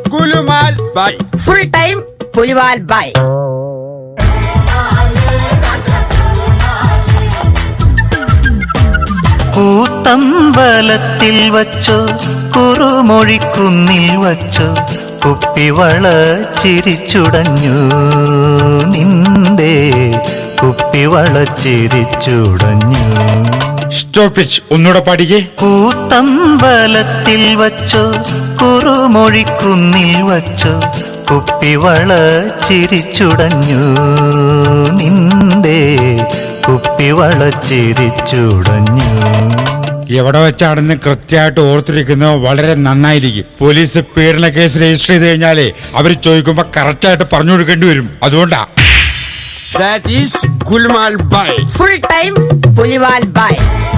കുലുമാൽ ബായ്. Full time പുലിവാൽ ബായ്. കൂത്തമ്പലത്തിൽ വച്ചോ കുറുമൊഴിക്കുന്നിൽ വച്ചോ കുപ്പിവള ചിരിച്ചുടഞ്ഞു നിന്റെ കുപ്പിവള ചിരിച്ചുടഞ്ഞു. Stop it. ഒന്നുകൂടെ പാടിക്കേ. കൂത്തമ്പലത്തിൽ വച്ചോ കുറുമൊഴിക്കുന്നിൽ വച്ചോ കുപ്പിവള ചിരിച്ചുടഞ്ഞു നിന്റെ കുപ്പിവള ചിരിച്ചുടഞ്ഞു. എവിടെ വെച്ചാണെന്ന് കൃത്യമായിട്ട് ഓർത്തിരിക്കുന്നത് വളരെ നന്നായിരിക്കും. പോലീസ് പീഡന കേസ് രജിസ്റ്റർ ചെയ്ത് കഴിഞ്ഞാലേ അവര് ചോദിക്കുമ്പോ കറക്റ്റായിട്ട് പറഞ്ഞു കൊടുക്കേണ്ടി വരും. അതുകൊണ്ടാ. That is Gulmal Bhai. Full time Puliwal Bhai.